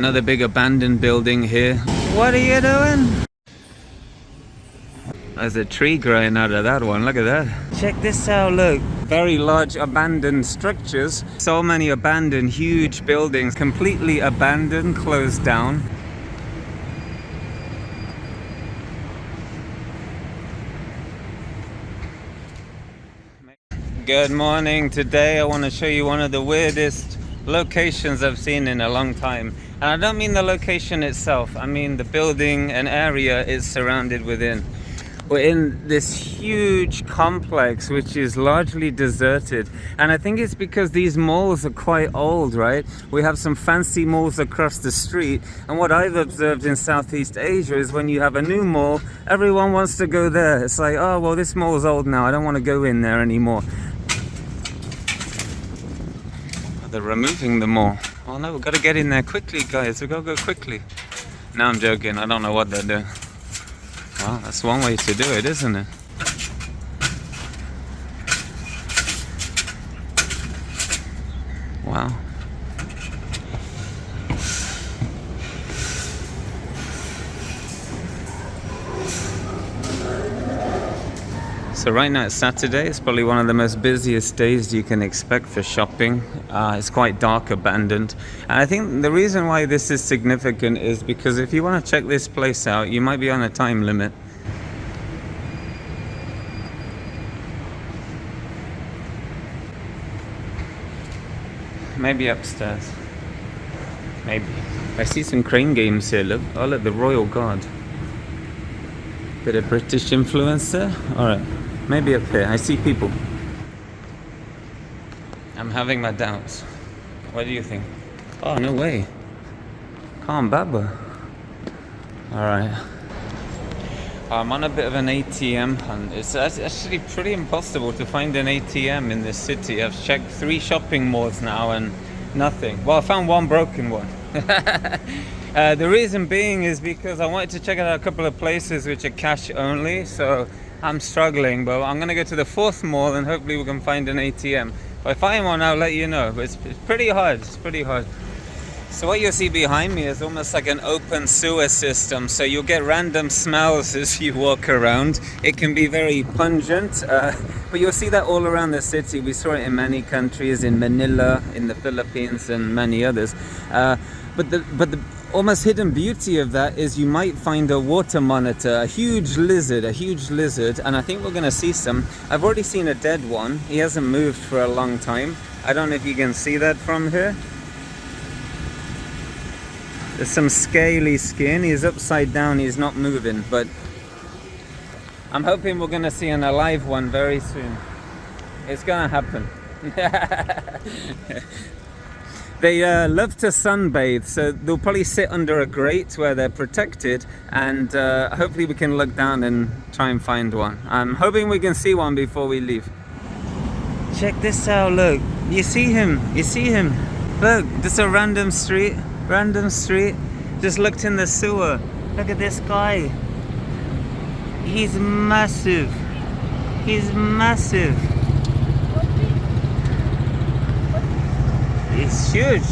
Another big abandoned building here. What are you doing? There's a tree growing out of that one. Look at that. Check this out, look. Very large abandoned structures. So many abandoned, huge buildings. Completely abandoned, closed down. Good morning. Today I want to show you one of the weirdest locations I've seen in a long time. And I don't mean the location itself. I mean the building and area it's surrounded within. We're in this huge complex which is largely deserted, and I think it's because these malls are quite old, right? We have some fancy malls across the street, and what I've observed in Southeast Asia is when you have a new mall, everyone wants to go there. It's like, oh well, this mall's old now, I don't want to go in there anymore. They're removing the mall. Oh no, we've got to get in there quickly, guys. We've got to go quickly. No, I'm joking. I don't know what they're doing. Well, that's one way to do it, isn't it? Wow. So right now it's Saturday. It's probably one of the most busiest days you can expect for shopping. It's quite dark, abandoned. And I think the reason why this is significant is because if you want to check this place out, you might be on a time limit. Maybe upstairs. Maybe. I see some crane games here, look. Oh look, the Royal Guard. Bit of British influence there. Alright. Maybe up here. I see people. I'm having my doubts. What do you think? Oh, no way. Calm Baba. Alright. I'm on a bit of an ATM hunt. It's actually pretty impossible to find an ATM in this city. I've checked 3 shopping malls now and nothing. Well, I found one broken one. The reason being is because I wanted to check out a couple of places which are cash only, so I'm struggling, but I'm gonna go to the 4th mall and hopefully we can find an ATM. If I find one, I'll let you know, but it's pretty hard. It's pretty hard. So what you'll see behind me is almost like an open sewer system, so you'll get random smells as you walk around. It can be very pungent, but you'll see that all around the city. We saw it in many countries, in Manila, in the Philippines, and many others. But the almost hidden beauty of that is you might find a water monitor, a huge lizard, and I think we're going to see some. I've already seen a dead one. He hasn't moved for a long time. I don't know if you can see that from here. There's some scaly skin. He's upside down. He's not moving, but I'm hoping we're going to see an alive one very soon. It's going to happen. They love to sunbathe, so they'll probably sit under a grate where they're protected, and hopefully we can look down and try and find one. I'm hoping we can see one before we leave. Check this out, look. You see him? You see him? Look, just a random street. Just looked in the sewer. Look at this guy. He's massive. He's massive. It's huge.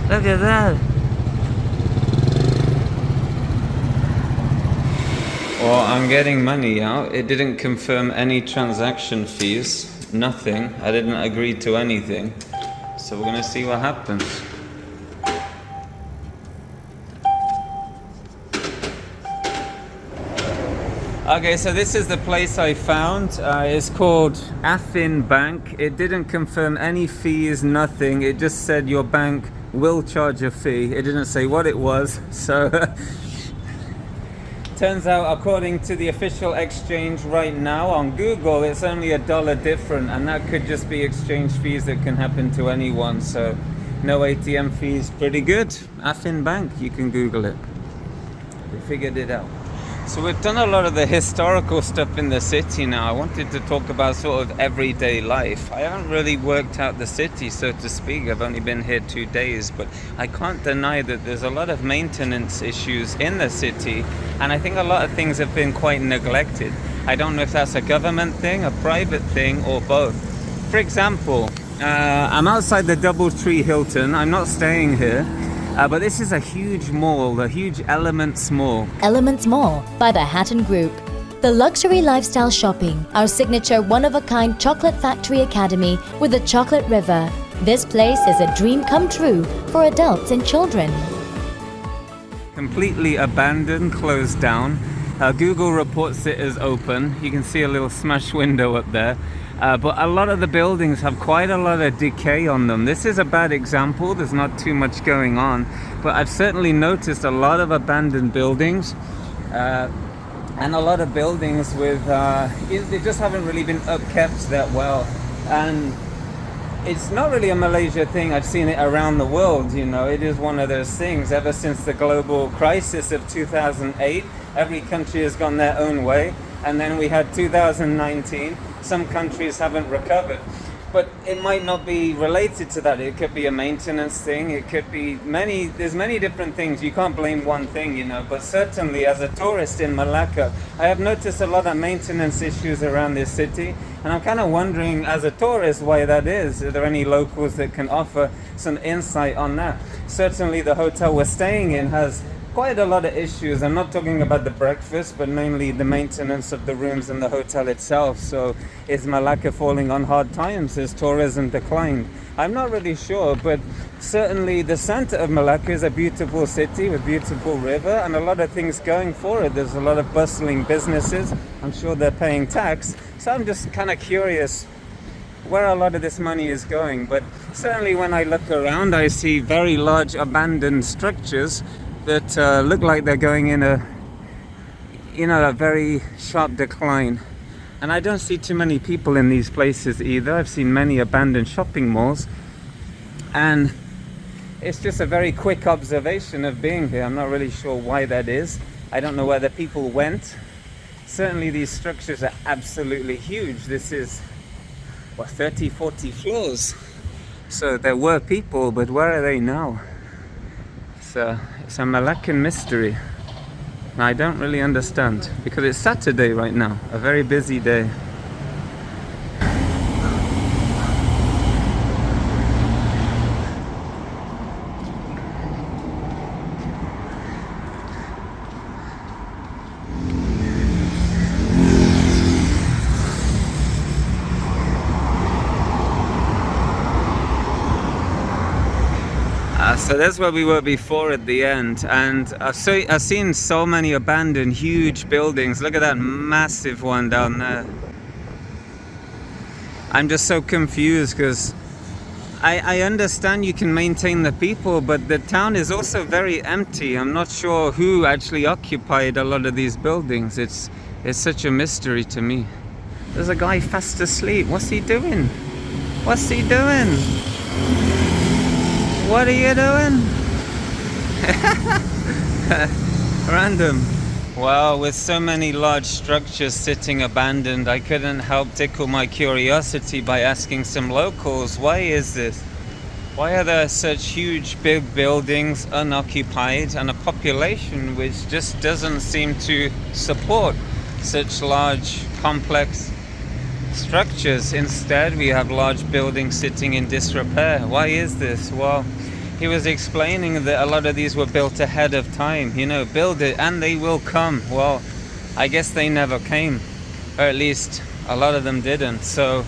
Look at that. Well, I'm getting money out. It didn't confirm any transaction fees. Nothing. I didn't agree to anything. So we're gonna see what happens. Okay, so this is the place I found. It's called Affin Bank. It didn't confirm any fees, nothing. It just said your bank will charge a fee. It didn't say what it was. So turns out, according to the official exchange right now on Google, it's only $1 different, and that could just be exchange fees that can happen to anyone. So no ATM fees. Pretty good. Affin Bank, you can Google it. We figured it out. So we've done a lot of the historical stuff in the city now. I wanted to talk about sort of everyday life. I haven't really worked out the city, so to speak. I've only been here 2 days, but I can't deny that there's a lot of maintenance issues in the city, and I think a lot of things have been quite neglected. I don't know if that's a government thing, a private thing, or both. For example, I'm outside the Doubletree Hilton. I'm not staying here, but this is a huge mall, a huge Elements Mall. Elements Mall by the Hatton Group. The luxury lifestyle shopping, our signature one-of-a-kind chocolate factory academy with the Chocolate River. This place is a dream come true for adults and children. Completely abandoned, closed down. Google reports it as open. You can see a little smashed window up there. But a lot of the buildings have quite a lot of decay on them. This is a bad example. There's not too much going on. But I've certainly noticed a lot of abandoned buildings. And a lot of buildings with, they just haven't really been upkept that well. And it's not really a Malaysia thing. I've seen it around the world, you know. It is one of those things. Ever since the global crisis of 2008, every country has gone their own way. And then we had 2019. Some countries haven't recovered. But it might not be related to that. It could be a maintenance thing. It could be there's many different things. You can't blame one thing, you know. But certainly as a tourist in Malacca, I have noticed a lot of maintenance issues around this city. And I'm kind of wondering as a tourist why that is. Are there any locals that can offer some insight on that? Certainly the hotel we're staying in has quite a lot of issues. I'm not talking about the breakfast, but mainly the maintenance of the rooms and the hotel itself. So is Malacca falling on hard times? Has tourism declined? I'm not really sure, but certainly the center of Malacca is a beautiful city with beautiful river and a lot of things going for it. There's a lot of bustling businesses. I'm sure they're paying tax. So I'm just kind of curious where a lot of this money is going. But certainly when I look around, I see very large abandoned structures that look like they're going in a very sharp decline. And I don't see too many people in these places either. I've seen many abandoned shopping malls, and it's just a very quick observation of being here. I'm not really sure why that is. I don't know where the people went. Certainly these structures are absolutely huge. This is 30, 40 floors. So there were people, but where are they now? It's a Malaccan mystery. I don't really understand, because it's Saturday right now, a very busy day. So that's where we were before at the end, and I've seen so many abandoned huge buildings. Look at that massive one down there. I'm just so confused because I understand you can maintain the people, but the town is also very empty. I'm not sure who actually occupied a lot of these buildings. It's such a mystery to me. There's a guy fast asleep. What's he doing? What's he doing? What are you doing? Random. Well, with so many large structures sitting abandoned, I couldn't help tickle my curiosity by asking some locals, why is this? Why are there such huge big buildings unoccupied and a population which just doesn't seem to support such large complex structures? Instead, we have large buildings sitting in disrepair. Why is this? Well, he was explaining that a lot of these were built ahead of time. You know, build it and they will come. Well, I guess they never came, or at least a lot of them didn't. So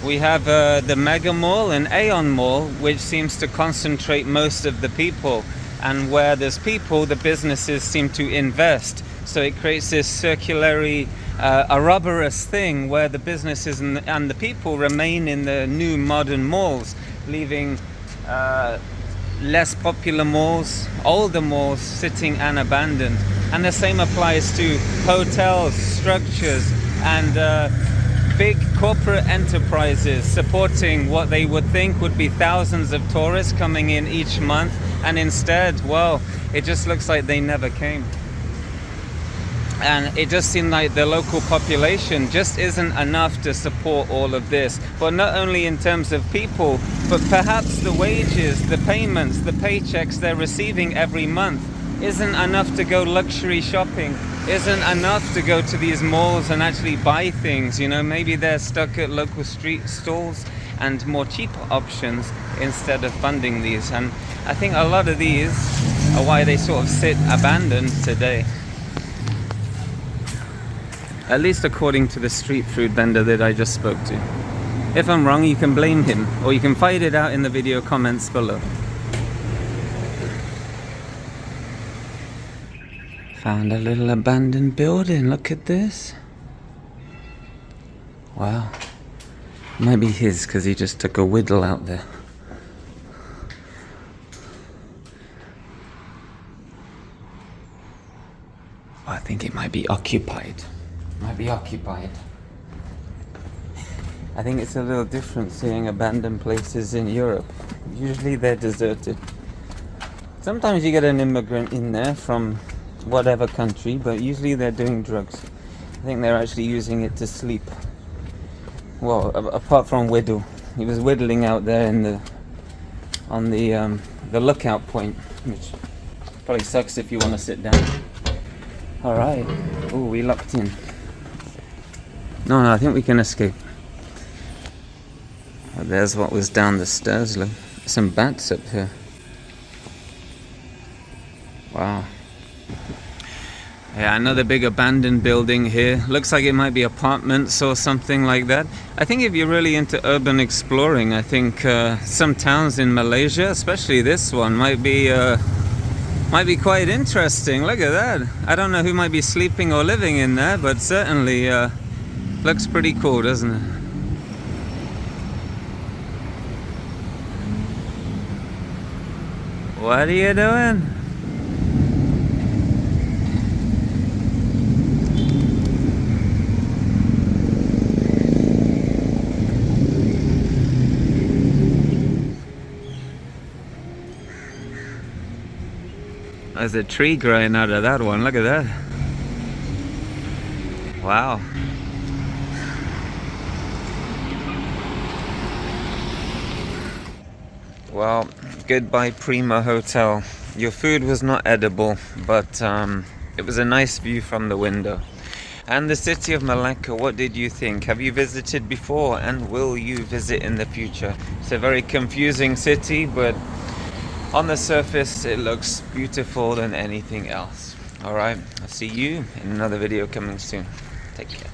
we have the Mega Mall and Aeon Mall, which seems to concentrate most of the people. And where there's people, the businesses seem to invest. So it creates this circularly Ouroboros thing where the businesses and the people remain in the new modern malls, leaving less popular malls, older malls sitting and abandoned. And the same applies to hotels, structures, and big corporate enterprises supporting what they would think would be thousands of tourists coming in each month, and instead, well, it just looks like they never came. And it just seemed like the local population just isn't enough to support all of this. But not only in terms of people, but perhaps the wages, the payments, the paychecks they're receiving every month isn't enough to go luxury shopping, isn't enough to go to these malls and actually buy things. You know, maybe they're stuck at local street stalls and more cheaper options instead of funding these. And I think a lot of these are why they sort of sit abandoned today. At least according to the street food vendor that I just spoke to. If I'm wrong, you can blame him, or you can fight it out in the video comments below. Found a little abandoned building, look at this. Wow. Might be his, because he just took a whittle out there. I think it might be occupied. Might be occupied. I think it's a little different seeing abandoned places in Europe. Usually they're deserted. Sometimes you get an immigrant in there from whatever country, but usually they're doing drugs. I think they're actually using it to sleep. Well, apart from whittle. He was whittling out there in on the lookout point, which probably sucks if you want to sit down. Alright. Oh, we locked in. No, I think we can escape. Oh, there's what was down the stairs. Look, some bats up here. Wow. Yeah, another big abandoned building here. Looks like it might be apartments or something like that. I think if you're really into urban exploring, I think some towns in Malaysia, especially this one, might be quite interesting. Look at that. I don't know who might be sleeping or living in there, but certainly looks pretty cool, doesn't it? What are you doing? There's a tree growing out of that one. Look at that. Wow. Well, goodbye Prima Hotel. Your food was not edible, but it was a nice view from the window. And the city of Malacca, what did you think? Have you visited before, and will you visit in the future? It's a very confusing city, but on the surface it looks beautiful than anything else. Alright, I'll see you in another video coming soon. Take care.